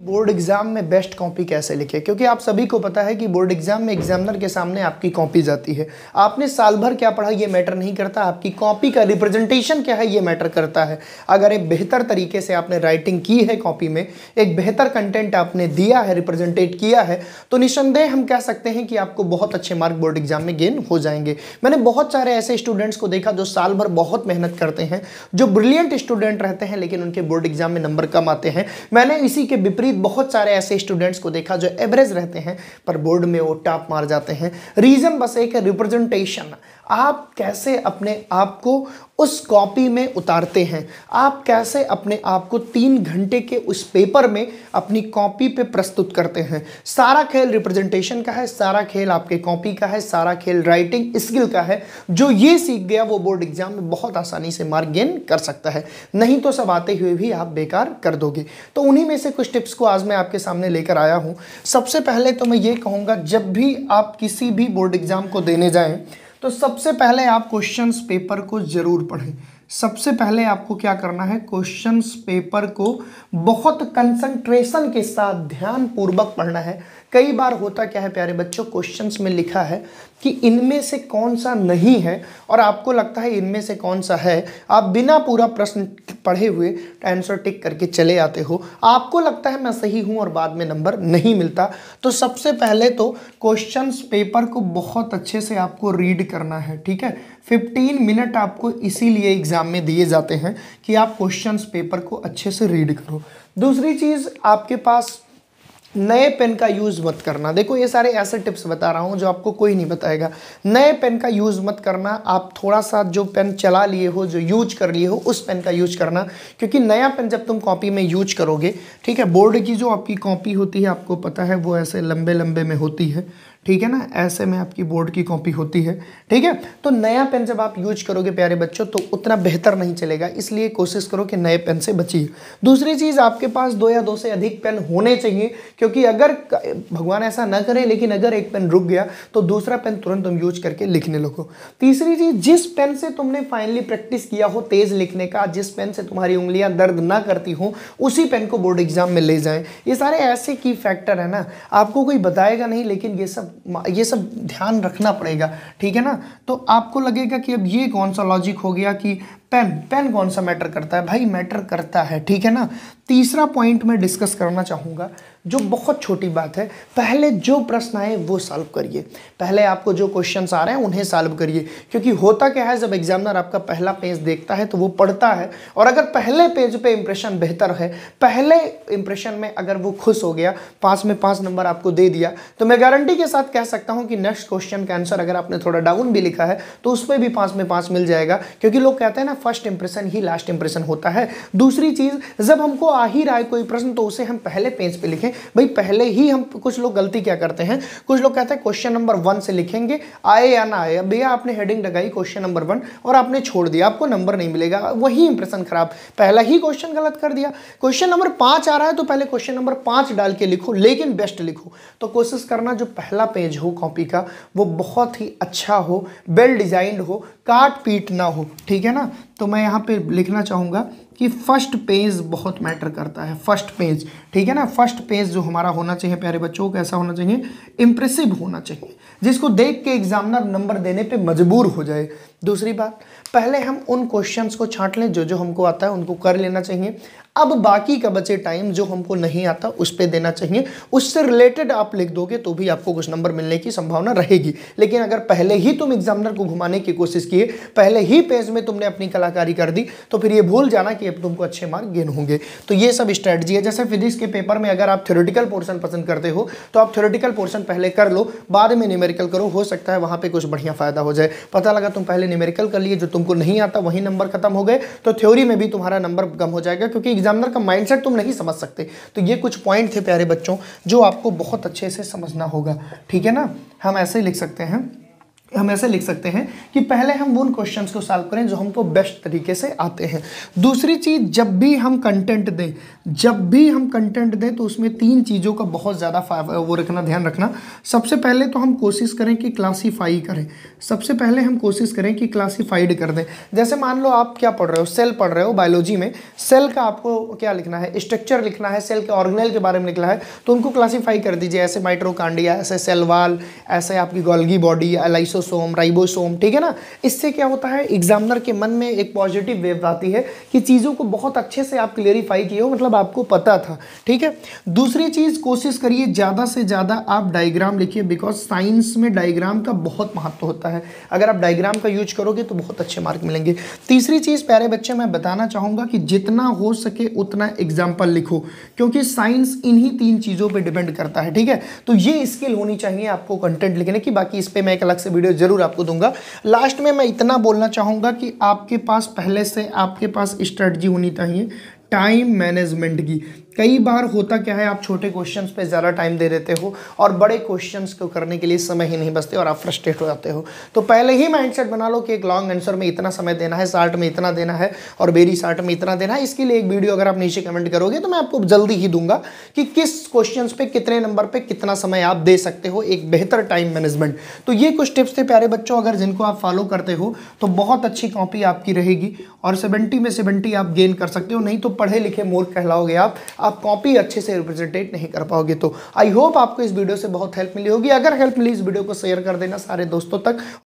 Board exam में best copy कैसे लिखे, क्योंकि आप सभी को पता है कि बोर्ड एग्जाम में एग्जामिनर के सामने आपकी कॉपी जाती है। आपने साल भर क्या पढ़ा ये मैटर नहीं करता, आपकी कॉपी का रिप्रेजेंटेशन क्या है ये मैटर करता है। अगर एक बेहतर तरीके से आपने राइटिंग की है कॉपी में, एक बेहतर कंटेंट आपने दिया है, रिप्रेजेंटेट किया है, तो निस्संदेह हम कह सकते हैं कि आपको बहुत अच्छे मार्क बोर्ड एग्जाम में गेन हो जाएंगे। मैंने बहुत सारे ऐसे स्टूडेंट्स को देखा जो साल भर बहुत मेहनत करते हैं, जो ब्रिलियंट स्टूडेंट रहते हैं, लेकिन उनके बोर्ड एग्जाम में नंबर कम आते हैं। मैंने इसी के विपरीत बहुत सारे ऐसे स्टूडेंट्स को देखा जो एवरेज रहते हैं पर बोर्ड में वो टॉप मार जाते हैं। रीजन बस एक है, रिप्रेजेंटेशन। आप कैसे अपने आप को उस कॉपी में उतारते हैं, आप कैसे अपने आप को 3 घंटे के उस पेपर में अपनी कॉपी पे प्रस्तुत करते हैं। सारा खेल रिप्रेजेंटेशन का है, सारा खेल आपके कॉपी का है, सारा खेल राइटिंग स्किल का है। जो ये सीख गया वो बोर्ड एग्जाम में बहुत आसानी से मार्क गेन कर सकता है, नहीं तो सब आते हुए भी आप बेकार कर दोगे। तो उन्हीं में से कुछ टिप्स को आज मैं आपके सामने लेकर आया हूं। सबसे पहले तो मैं ये कहूँगा, जब भी आप किसी भी बोर्ड एग्जाम को देने जाएं तो सबसे पहले आप क्वेश्चंस पेपर को जरूर पढ़ें। सबसे पहले आपको क्या करना है, क्वेश्चंस पेपर को बहुत कंसंट्रेशन के साथ ध्यान पूर्वक पढ़ना है। कई बार होता क्या है प्यारे बच्चों, क्वेश्चंस में लिखा है कि इनमें से कौन सा नहीं है और आपको लगता है इनमें से कौन सा है। आप बिना पूरा प्रश्न पढ़े हुए आंसर टिक करके चले आते हो, आपको लगता है मैं सही हूं और बाद में नंबर नहीं मिलता। तो सबसे पहले तो क्वेश्चंस पेपर को बहुत अच्छे से आपको रीड करना है, ठीक है। 15 मिनट आपको इसीलिए एग्जाम में दिए जाते हैं कि आप क्वेश्चंस पेपर को अच्छे से रीड करो। दूसरी चीज़, आपके पास नए पेन का यूज़ मत करना। देखो ये सारे ऐसे टिप्स बता रहा हूँ जो आपको कोई नहीं बताएगा। नए पेन का यूज़ मत करना। आप थोड़ा सा जो पेन चला लिए हो, जो यूज कर लिए हो, उस पेन का यूज करना, क्योंकि नया पेन जब तुम कॉपी में यूज करोगे, ठीक है, बोर्ड की जो आपकी कॉपी होती है आपको पता है वो ऐसे लंबे लंबे में होती है, ठीक है ना, ऐसे में आपकी बोर्ड की कॉपी होती है, ठीक है। तो नया पेन जब आप यूज करोगे प्यारे बच्चों तो उतना बेहतर नहीं चलेगा, इसलिए कोशिश करो कि नए पेन से बचिए। दूसरी चीज़, आपके पास 2 या 2 से अधिक पेन होने चाहिए, क्योंकि अगर भगवान ऐसा ना करे लेकिन अगर एक पेन रुक गया तो दूसरा पेन तुरंत तुम यूज करके लिखने लगो। तीसरी चीज़, जिस पेन से तुमने फाइनली प्रैक्टिस किया हो तेज लिखने का, जिस पेन से तुम्हारी उंगलियां दर्द ना करती हो, उसी पेन को बोर्ड एग्जाम में ले जाएं। ये सारे ऐसे की फैक्टर है ना, आपको कोई बताएगा नहीं, लेकिन ये सब ध्यान रखना पड़ेगा, ठीक है ना। तो आपको लगेगा कि अब ये कौन सा लॉजिक हो गया कि पेन कौन सा मैटर करता है। भाई मैटर करता है, ठीक है ना। तीसरा पॉइंट मैं डिस्कस करना चाहूँगा जो बहुत छोटी बात है, पहले जो प्रश्न आए वो सॉल्व करिए। पहले आपको जो क्वेश्चंस आ रहे हैं उन्हें सॉल्व करिए, क्योंकि होता क्या है, जब एग्जामिनर आपका पहला पेज देखता है तो वो पढ़ता है, और अगर पहले पेज पे इंप्रेशन बेहतर है, पहले इंप्रेशन में अगर वो खुश हो गया, 5 में 5 नंबर आपको दे दिया, तो मैं गारंटी के साथ कह सकता हूँ कि नेक्स्ट क्वेश्चन का आंसर अगर आपने थोड़ा डाउन भी लिखा है तो उस पर भी 5 में 5 मिल जाएगा, क्योंकि लोग कहते हैं ना फर्स्ट इंप्रेशन ही लास्ट इंप्रेशन होता है। दूसरी चीज़, जब हमको आ ही रहा है कोई प्रश्न तो उसे हम पहले पेज पे लिखें। भाई पहले ही हम, कुछ लोग गलती क्या करते हैं, कुछ लोग कहते हैं क्वेश्चन नंबर 1 से लिखेंगे, आए या ना आए। भैया आपने हेडिंग लगाई क्वेश्चन नंबर 1 और आपने छोड़ दिया, आपको नंबर नहीं मिलेगा, वही इंप्रेशन खराब, पहला ही क्वेश्चन गलत कर दिया। क्वेश्चन नंबर 5 आ रहा है तो पहले क्वेश्चन नंबर 5 डाल के लिखो, लेकिन बेस्ट लिखो। तो कोशिश करना जो पहला पेज हो कॉपी का वो बहुत ही अच्छा हो, वेल डिजाइंड हो, काट पीट ना हो, ठीक है ना। तो मैं यहाँ पे लिखना चाहूँगा कि फर्स्ट पेज बहुत मैटर करता है, फर्स्ट पेज, ठीक है ना। फर्स्ट पेज जो हमारा होना चाहिए प्यारे बच्चों, कैसा होना चाहिए, इंप्रेसिव होना चाहिए, जिसको देख के एग्जामिनर नंबर देने पे मजबूर हो जाए। दूसरी बात, पहले हम उन क्वेश्चंस को छांट लें जो हमको आता है, उनको कर लेना चाहिए। अब बाकी का बचे टाइम जो हमको नहीं आता उस पर देना चाहिए, उससे रिलेटेड आप लिख दोगे तो भी आपको कुछ नंबर मिलने की संभावना रहेगी। लेकिन अगर पहले ही तुम एग्जामिनर को घुमाने की कोशिश किए, पहले ही पेज में तुमने अपनी कलाकारी कर दी, तो फिर ये भूल जाना कि अब तुमको अच्छे मार्क गेन होंगे। तो ये सब स्ट्रेटजी है। जैसे फिजिक्स के पेपर में अगर आप थ्योरेटिकल पोर्शन पसंद करते हो तो आप थ्योरेटिकल पोर्शन पहले कर लो, बाद में न्यूमेरिकल करो, हो सकता है वहाँ पे कुछ बढ़िया फायदा हो जाए। पता लगा तुम पहले न्यूमेरिकल कर लिए, जो तुमको नहीं आता वही नंबर खत्म हो गए, तो थ्योरी में भी तुम्हारा नंबर कम हो जाएगा, क्योंकि एग्जामिनर का माइंडसेट तुम नहीं समझ सकते। तो ये कुछ पॉइंट थे प्यारे बच्चों जो आपको बहुत अच्छे से समझना होगा, ठीक है ना। हम ऐसे लिख सकते हैं हम ऐसे लिख सकते हैं कि पहले हम उन क्वेश्चंस को सॉल्व करें जो हमको बेस्ट तरीके से आते हैं। दूसरी चीज़, जब भी हम कंटेंट दें तो उसमें 3 चीज़ों का बहुत ज़्यादा वो रखना, ध्यान रखना। सबसे पहले तो हम कोशिश करें कि क्लासीफाई करें, सबसे पहले हम कोशिश करें कि क्लासीफाइड कर दें। जैसे मान लो आप क्या पढ़ रहे हो, सेल पढ़ रहे हो बायोलॉजी में, सेल का आपको क्या लिखना है, स्ट्रक्चर लिखना है, सेल के ऑर्गेनेल के बारे में लिखना है, तो उनको क्लासीफाई कर दीजिए, ऐसे माइटोकॉन्ड्रिया, ऐसे सेल वॉल, ऐसे आपकी गोल्गी बॉडी, लाइसोसोम, राइबोसोम, ठीक है ना। इससे क्या होता है, एग्जामिनर के मन में एक पॉजिटिव वेव आती है कि चीज़ों को बहुत अच्छे से आप क्लियरिफाई किए हो, मतलब आपको पता था, ठीक है। दूसरी चीज़, कोशिश करिए ज़्यादा से ज़्यादा आप डायग्राम लिखिए, बिकॉज साइंस में डायग्राम का बहुत महत्व होता है। अगर आप डायग्राम का यूज करोगे तो बहुत अच्छे मार्क मिलेंगे। तीसरी चीज़ प्यारे बच्चे, मैं बताना चाहूँगा कि जितना हो सके उतना एग्जाम्पल लिखो, क्योंकि साइंस इन्हीं 3 चीज़ों पर डिपेंड करता है, ठीक है। तो ये स्किल होनी चाहिए आपको कंटेंट लिखने की। बाकी इस पर मैं एक अलग से वीडियो जरूर आपको दूंगा। लास्ट में मैं इतना बोलना चाहूँगा कि आपके पास पहले से आपके पास स्ट्रेटजी होनी चाहिए टाइम मैनेजमेंट की। कई बार होता क्या है, आप छोटे क्वेश्चंस पे ज़्यादा टाइम दे देते हो और बड़े क्वेश्चंस को करने के लिए समय ही नहीं बचते और आप फ्रस्ट्रेट हो जाते हो। तो पहले ही माइंडसेट बना लो कि एक लॉन्ग आंसर में इतना समय देना है, शार्ट में इतना देना है और वेरी शार्ट में इतना देना है। इसके लिए एक वीडियो अगर आप नीचे कमेंट करोगे तो मैं आपको जल्दी ही दूंगा कि किस क्वेश्चन पे कितने नंबर पर कितना समय आप दे सकते हो, एक बेहतर टाइम मैनेजमेंट। तो ये कुछ टिप्स थे प्यारे बच्चों, अगर जिनको आप फॉलो करते हो तो बहुत अच्छी कॉपी आपकी रहेगी और 70 में 70 आप गेन कर सकते हो। नहीं तो पढ़े लिखे मूर्ख कहलाओगे आप कॉपी अच्छे से रिप्रेजेंटेट नहीं कर पाओगे। तो आई होप आपको इस वीडियो से बहुत हेल्प मिली होगी। अगर हेल्प मिली इस वीडियो को शेयर कर देना सारे दोस्तों तक।